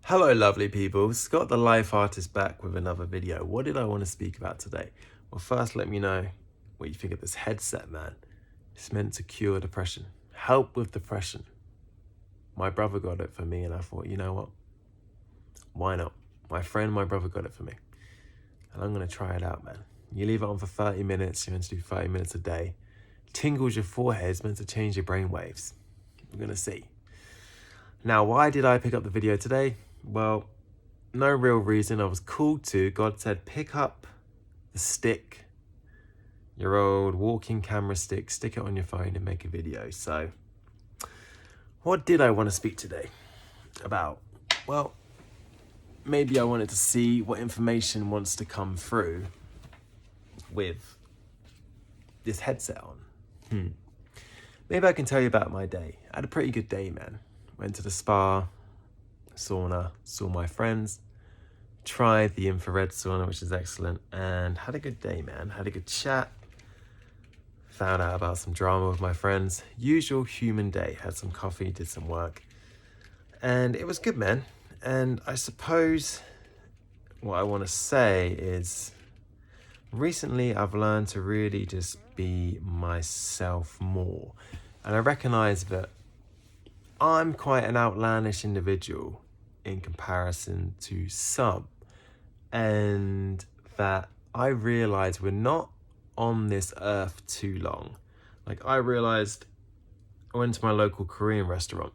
Hello lovely people, Scott the Life Artist back with another video. What did I want to speak about today? Well, first let me know what you think of this headset, man. It's meant to cure depression, help with depression. My brother got it for me and I thought, you know what? Why not? My brother got it for me. And I'm going to try it out, man. You leave it on for 30 minutes, you're meant to do 30 minutes a day. Tingles your forehead, it's meant to change your brain waves. We're going to see. Now, why did I pick up the video today? Well, no real reason. I was called to. God said, pick up the stick, your old walking camera stick, stick it on your phone and make a video. So what did I want to speak today about? Well, maybe I wanted to see what information wants to come through with this headset on. Maybe I can tell you about my day. I had a pretty good day, man. Went to the spa, sauna, saw my friends, tried the infrared sauna, which is excellent, and had a good day, man. Had a good chat, found out about some drama with my friends. Usual human day. Had some coffee, did some work, and it was good, man. And I suppose what I want to say is recently I've learned to really just be myself more. And I recognize that I'm quite an outlandish individual in comparison to some, and that I realize we're not on this earth too long. Like, I realized I went to my local Korean restaurant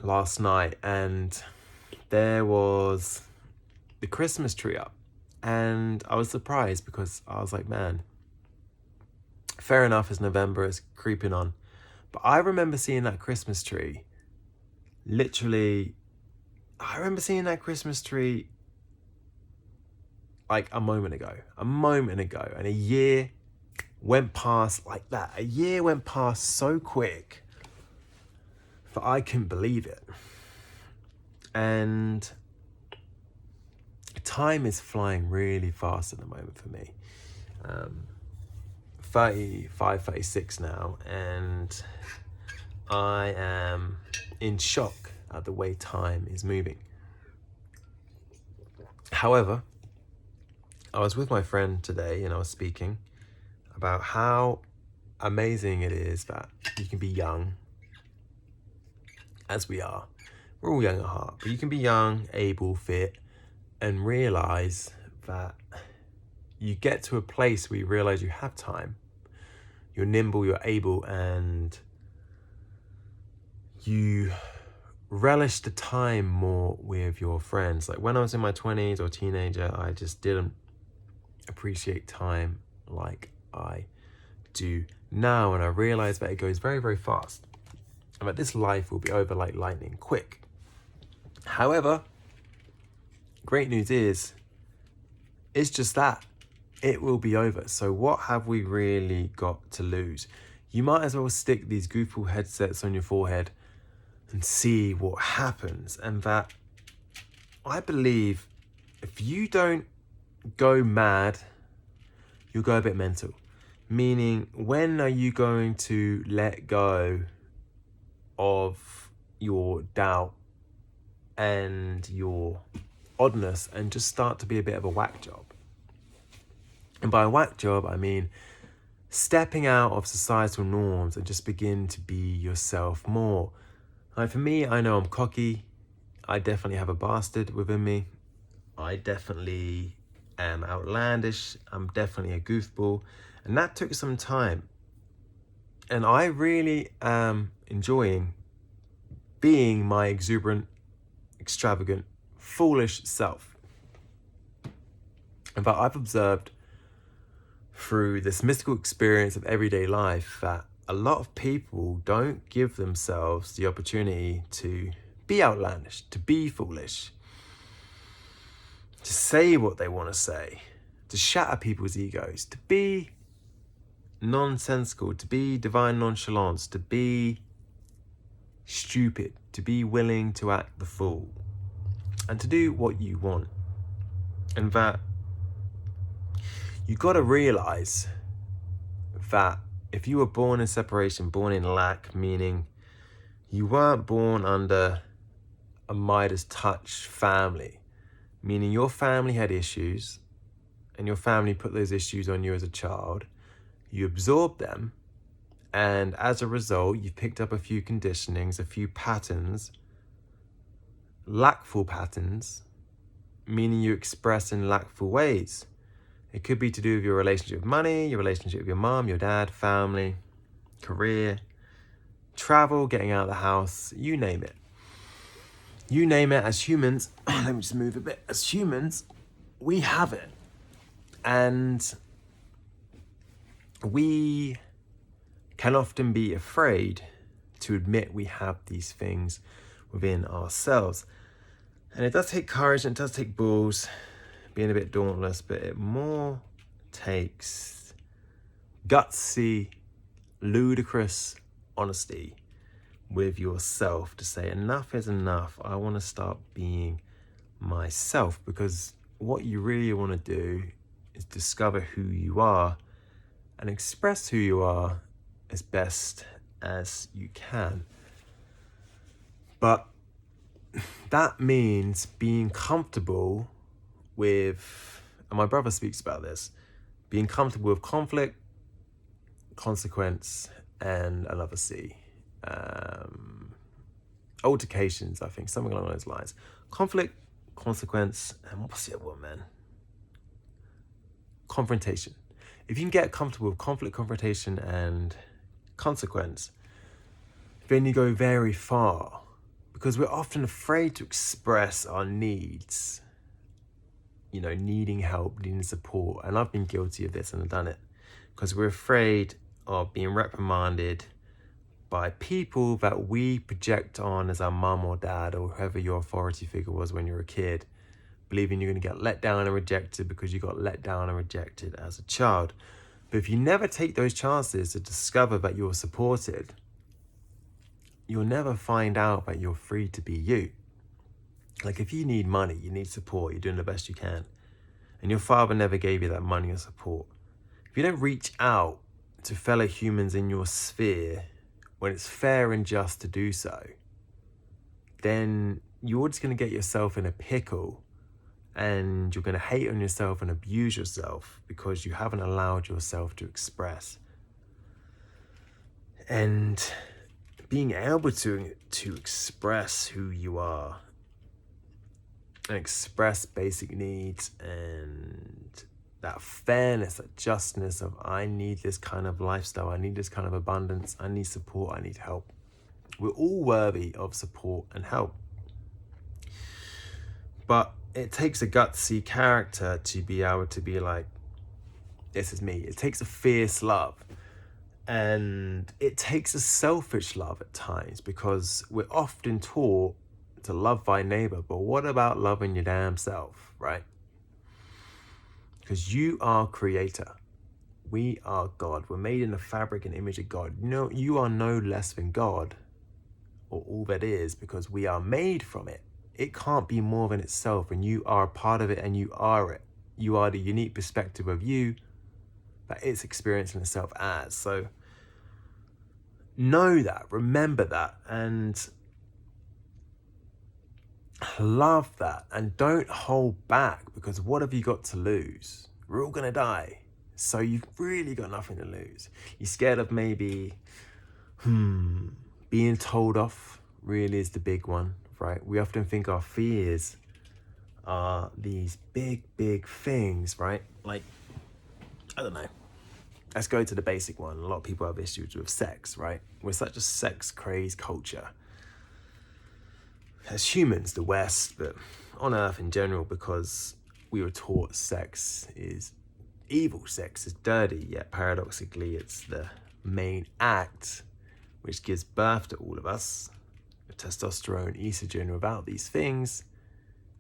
last night and there was the Christmas tree up, and I was surprised because I was like, man, fair enough, it's November, it's creeping on, but I remember seeing that Christmas tree like a moment ago, and a year went past like that. A year went past so quick that I couldn't believe it. And time is flying really fast at the moment for me. 35, 36 now, and I am in shock at the way time is moving. However, I was with my friend today and I was speaking about how amazing it is that you can be young, as we are. We're all young at heart, but you can be young, able, fit, and realize that you get to a place where you realize you have time, you're nimble, you're able, and you relish the time more with your friends. Like when I was in my 20s or teenager, I just didn't appreciate time like I do now, and I realize that it goes very, very fast, and that this life will be over like lightning quick. However, great news is, it's just that. It will be over. So what have we really got to lose? You might as well stick these goofball headsets on your forehead and see what happens. And that, I believe, if you don't go mad, you'll go a bit mental. Meaning, when are you going to let go of your doubt and your oddness and just start to be a bit of a whack job? And by whack job, I mean stepping out of societal norms and just begin to be yourself more. Like for me, I know I'm cocky. I definitely have a bastard within me. I definitely am outlandish. I'm definitely a goofball. And that took some time. And I really am enjoying being my exuberant, extravagant, foolish self. But I've observed through this mystical experience of everyday life that a lot of people don't give themselves the opportunity to be outlandish, to be foolish, to say what they want to say, to shatter people's egos, to be nonsensical, to be divine nonchalance, to be stupid, to be willing to act the fool, and to do what you want. And that you got to realize that if you were born in separation, born in lack, meaning you weren't born under a Midas touch family, meaning your family had issues and your family put those issues on you as a child. You absorbed them, and as a result, you've picked up a few conditionings, a few patterns, lackful patterns, meaning you express in lackful ways. It could be to do with your relationship with money, your relationship with your mom, your dad, family, career, travel, getting out of the house, you name it. You name it, as humans, let me just move a bit. As humans, we have it. And we can often be afraid to admit we have these things within ourselves. And it does take courage and it does take balls, being a bit dauntless, but it more takes gutsy, ludicrous honesty with yourself to say enough is enough. I want to start being myself, because what you really want to do is discover who you are and express who you are as best as you can. But that means being comfortable with, and my brother speaks about this, being comfortable with conflict, consequence, and another C. Altercations, I think, something along those lines. Conflict, consequence, and what's the other one, man? Confrontation. If you can get comfortable with conflict, confrontation, and consequence, then you go very far, because we're often afraid to express our needs, needing help, needing support. And I've been guilty of this and I've done it, because we're afraid of being reprimanded by people that we project on as our mum or dad or whoever your authority figure was when you were a kid, believing you're going to get let down and rejected because you got let down and rejected as a child. But if you never take those chances to discover that you're supported, you'll never find out that you're free to be you. Like, if you need money, you need support, you're doing the best you can, and your father never gave you that money or support, if you don't reach out to fellow humans in your sphere when it's fair and just to do so, then you're just going to get yourself in a pickle, and you're going to hate on yourself and abuse yourself because you haven't allowed yourself to express. And being able to express who you are and express basic needs and that fairness, that justness of, I need this kind of lifestyle, I need this kind of abundance, I need support, I need help. We're all worthy of support and help. But it takes a gutsy character to be able to be like, this is me. It takes a fierce love. And it takes a selfish love at times, because we're often taught to love thy neighbor. But what about loving your damn self, right? Because you are creator. We are God. We're made in the fabric and image of God. You are no less than God, or all that is, because we are made from it. It can't be more than itself, and you are a part of it, and you are it. You are the unique perspective of you that it's experiencing itself as. So know that, remember that, and love that, and don't hold back, because what have you got to lose? We're all gonna die, so you've really got nothing to lose. You're scared of maybe being told off really is the big one, right? We often think our fears are these big things, right? Like, I don't know, let's go to the basic one. A lot of people have issues with sex, right? We're such a sex crazed culture as humans, the West, but on Earth in general, because we were taught sex is evil, sex is dirty, yet paradoxically it's the main act which gives birth to all of us. Testosterone, estrogen, without these things,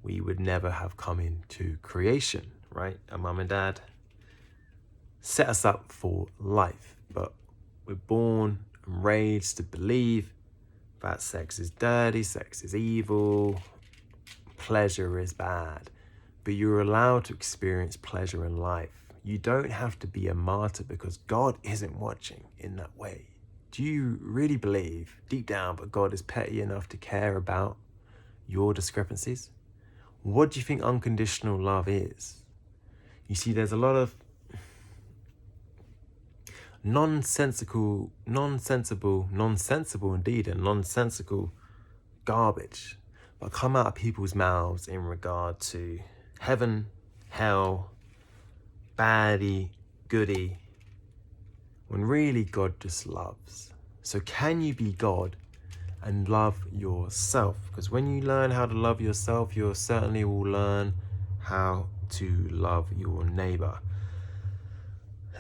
we would never have come into creation, right? Our mum and dad set us up for life, but we're born and raised to believe that sex is dirty, sex is evil, pleasure is bad. But you're allowed to experience pleasure in life. You don't have to be a martyr, because God isn't watching in that way. Do you really believe deep down that God is petty enough to care about your discrepancies? What do you think unconditional love is? You see, there's a lot of nonsensical indeed, and nonsensical garbage that come out of people's mouths in regard to heaven, hell, baddie, goodie, when really God just loves. So can you be God and love yourself? Because when you learn how to love yourself, you certainly will learn how to love your neighbor.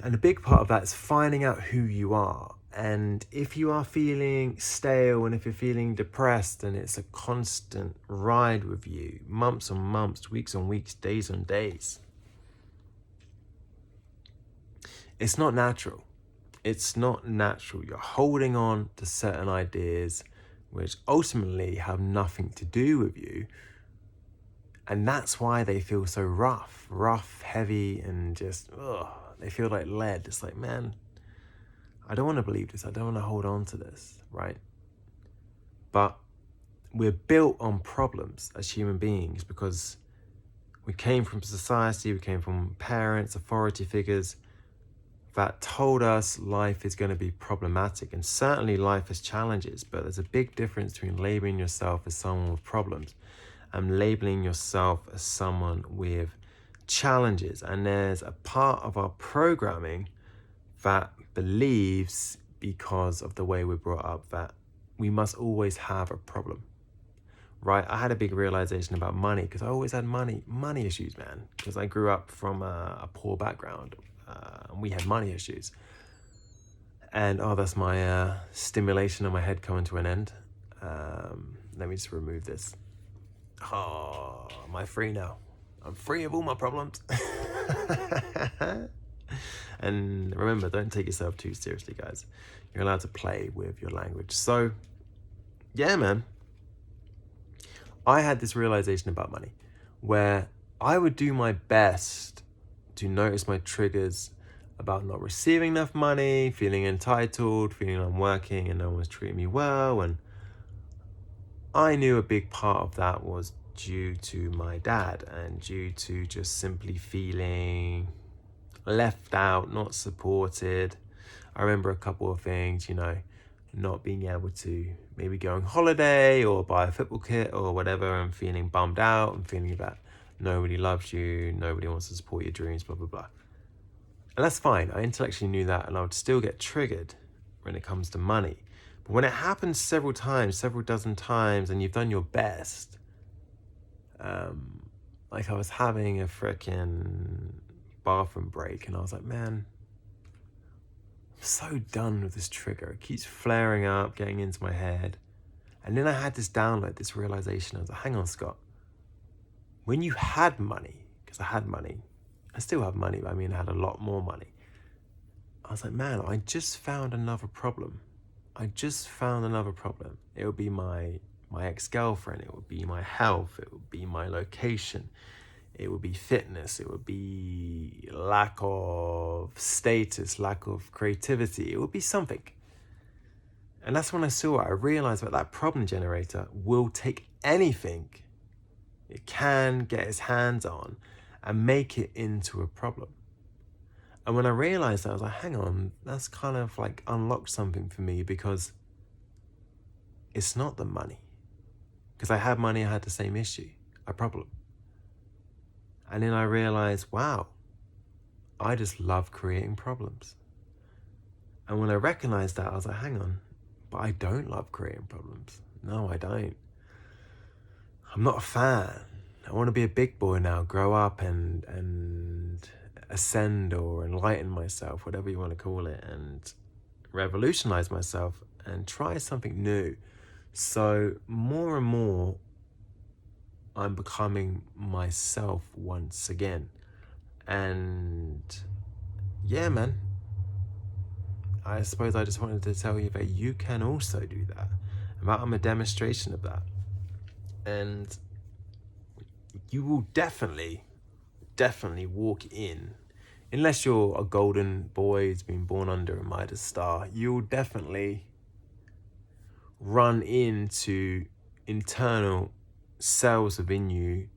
And a big part of that is finding out who you are. And if you are feeling stale and if you're feeling depressed and it's a constant ride with you, months on months, weeks on weeks, days on days, it's not natural. It's not natural. You're holding on to certain ideas which ultimately have nothing to do with you. And that's why they feel so rough, heavy, and just, they feel like lead. It's like, man, I don't want to believe this. I don't want to hold on to this, right? But we're built on problems as human beings because we came from society, we came from parents, authority figures that told us life is going to be problematic. And certainly life has challenges, but there's a big difference between labeling yourself as someone with problems and labeling yourself as someone with challenges. And there's a part of our programming that believes, because of the way we're brought up, that we must always have a problem, right? I had a big realization about money because I always had money issues, man, because I grew up from a poor background and we had money issues. And that's my stimulation in my head coming to an end. Let me just remove this. Oh, am I free now? I'm free of all my problems. And remember, don't take yourself too seriously, guys. You're allowed to play with your language. So, yeah, man. I had this realization about money where I would do my best to notice my triggers about not receiving enough money, feeling entitled, feeling I'm working and no one's treating me well. And I knew a big part of that was due to my dad and due to just simply feeling left out, not supported. I remember a couple of things, not being able to maybe go on holiday or buy a football kit or whatever, and feeling bummed out and feeling that nobody loves you, nobody wants to support your dreams, blah, blah, blah. And that's fine. I intellectually knew that, and I would still get triggered when it comes to money. But when it happens several dozen times, and you've done your best, like I was having a freaking bathroom break, and I was like, man, I'm so done with this trigger. It keeps flaring up, getting into my head. And then I had this download, this realization. I was like, hang on, Scott. When you had money, because I had money, I still have money, but I mean, I had a lot more money. I was like, man, I just found another problem. It would be my ex-girlfriend. It would be my health. It would be my location. It would be fitness. It would be lack of status, lack of creativity. It would be something. And that's when I saw it. I realized that problem generator will take anything it can get its hands on and make it into a problem. And when I realized that, I was like, hang on, that's kind of like unlocked something for me, because it's not the money. Because I had money, I had the same issue, a problem. And then I realized, wow, I just love creating problems. And when I recognized that, I was like, hang on, but I don't love creating problems. No, I don't. I'm not a fan. I want to be a big boy now, grow up and ascend or enlighten myself, whatever you want to call it, and revolutionize myself and try something new. So more and more, I'm becoming myself once again. And yeah, man, I suppose I just wanted to tell you that you can also do that. I'm a demonstration of that. And you will definitely walk in, unless you're a golden boy who's been born under a Midas star, you'll definitely run into internal cells within you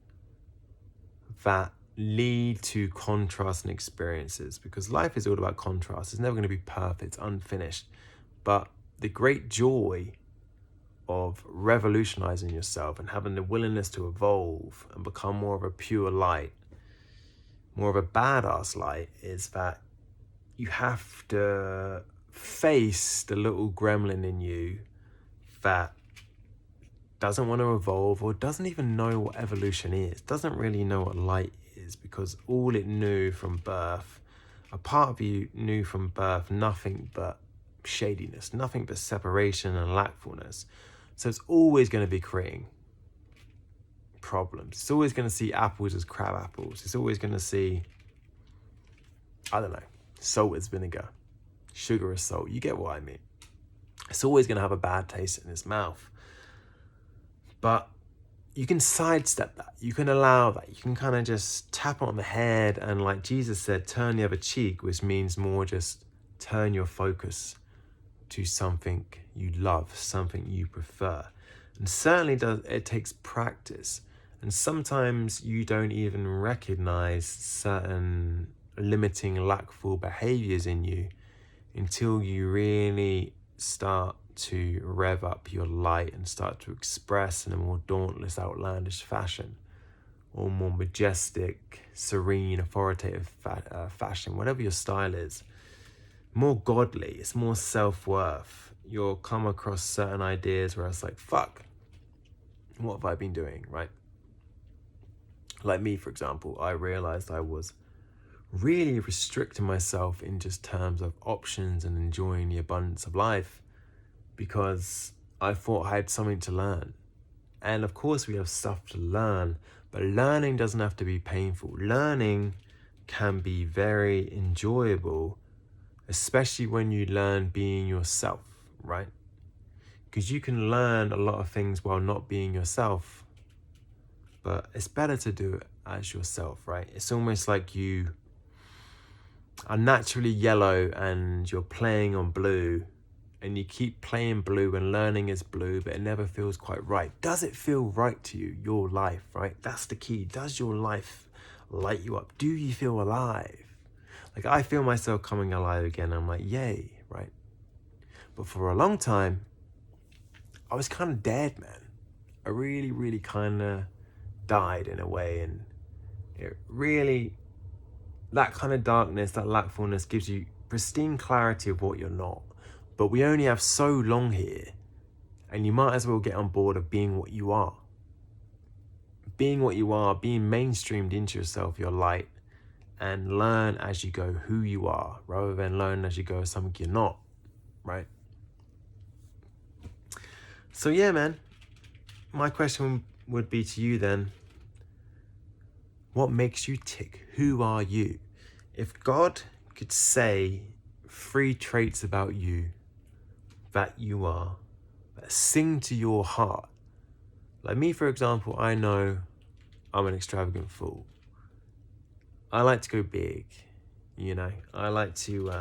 that lead to contrast and experiences, because life is all about contrast. It's never going to be perfect, unfinished. But the great joy of revolutionizing yourself and having the willingness to evolve and become more of a pure light, more of a badass light, is that you have to face the little gremlin in you that doesn't want to evolve or doesn't even know what evolution is, doesn't really know what light is, because all it knew from birth, a part of you knew from birth nothing but shadiness, nothing but separation and lackfulness. So it's always going to be creating problems. It's always going to see apples as crab apples. It's always going to see, I don't know, salt as vinegar, sugar as salt. You get what I mean. It's always going to have a bad taste in its mouth. But you can sidestep that. You can allow that. You can kind of just tap on the head and, like Jesus said, turn the other cheek, which means more just turn your focus to something you love, something you prefer. And certainly it takes practice. And sometimes you don't even recognize certain limiting, lackful behaviors in you until you really start to rev up your light and start to express in a more dauntless, outlandish fashion, or more majestic, serene, authoritative fashion, whatever your style is. More godly, it's more self-worth. You'll come across certain ideas where it's like, fuck, what have I been doing, right? Like me, for example, I realized I was really restricting myself in just terms of options and enjoying the abundance of life because I thought I had something to learn. And of course we have stuff to learn, but learning doesn't have to be painful. Learning can be very enjoyable, especially when you learn being yourself, right? Because you can learn a lot of things while not being yourself, but it's better to do it as yourself, right? It's almost like you are naturally yellow and you're playing on blue, and you keep playing blue and learning as blue, but it never feels quite right. Does it feel right to you, your life, right? That's the key. Does your life light you up? Do you feel alive? Like, I feel myself coming alive again. I'm like, yay, right? But for a long time, I was kind of dead, man. I really, really kind of died in a way. And it really, that kind of darkness, that lackfulness gives you pristine clarity of what you're not. But we only have so long here, and you might as well get on board of being what you are. Being what you are, being mainstreamed into yourself, your light, and learn as you go who you are, rather than learn as you go something you're not, right? So yeah, man, my question would be to you then, what makes you tick? Who are you? If God could say 3 traits about you that you are, that sing to your heart. Like me, for example, I know I'm an extravagant fool. I like to go big, you know. I like to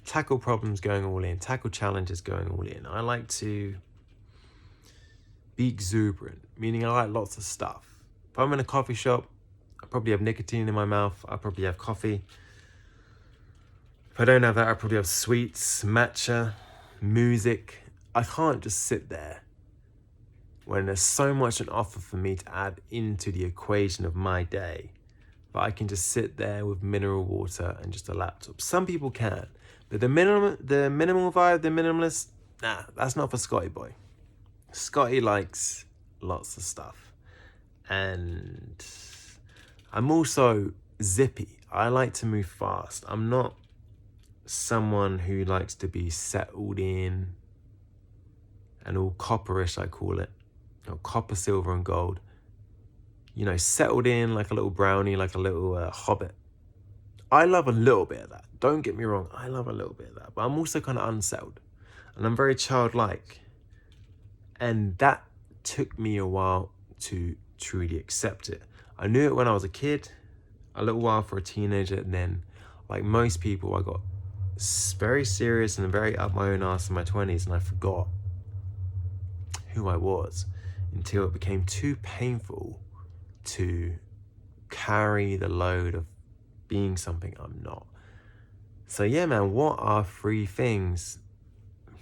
tackle problems going all in, tackle challenges going all in. I like to be exuberant, meaning I like lots of stuff. If I'm in a coffee shop, I probably have nicotine in my mouth. I probably have coffee. If I don't have that, I probably have sweets, matcha, music. I can't just sit there when there's so much on offer for me to add into the equation of my day. But I can just sit there with mineral water and just a laptop. Some people can, but the minimal vibe, the minimalist, nah, that's not for Scotty boy. Scotty likes lots of stuff. And I'm also zippy. I like to move fast. I'm not someone who likes to be settled in and all copperish, I call it, or copper, silver and gold, you know, settled in like a little brownie, like a little hobbit. I love a little bit of that, don't get me wrong, I love a little bit of that, but I'm also kind of unsettled and I'm very childlike, and that took me a while to truly accept it. I knew it when I was a kid, a little while for a teenager, and then, like most people, I got very serious and very up my own ass in my 20s, and I forgot who I was. until it became too painful to carry the load of being something I'm not. So yeah, man, what are 3 things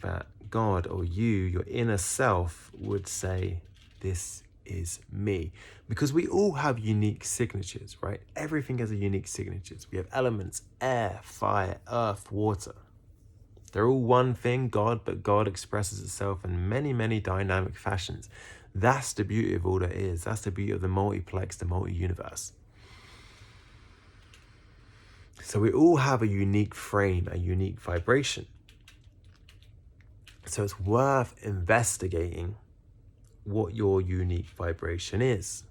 that God or you, your inner self, would say, this is me? Because we all have unique signatures, right? Everything has a unique signatures. We have elements: air, fire, earth, water. They're all one thing, God, but God expresses itself in many, many dynamic fashions. That's the beauty of all that is. That's the beauty of the multiplex, the multi-universe. So we all have a unique frame, a unique vibration. So it's worth investigating what your unique vibration is.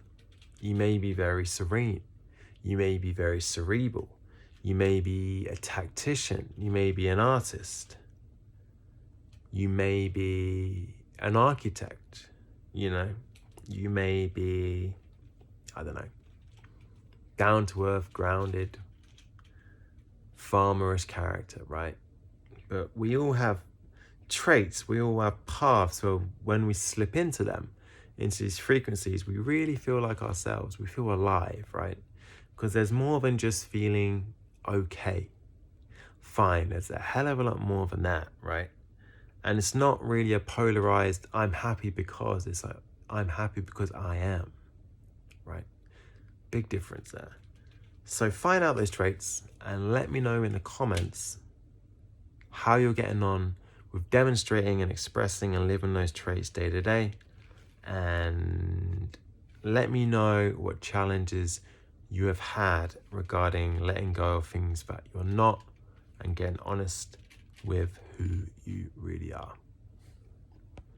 You may be very serene. You may be very cerebral. You may be a tactician. You may be an artist. You may be an architect. You know, you may be, I don't know, down to earth, grounded, farmerish character, right? But we all have traits, we all have paths. So when we slip into them, into these frequencies, we really feel like ourselves. We feel alive, right? Because there's more than just feeling okay, fine. There's a hell of a lot more than that, right? And it's not really a polarized I'm happy because. It's like I'm happy because I am, right? Big difference there. So find out those traits and let me know in the comments how you're getting on with demonstrating and expressing and living those traits day to day. And let me know what challenges you have had regarding letting go of things that you're not and getting honest with who you really are.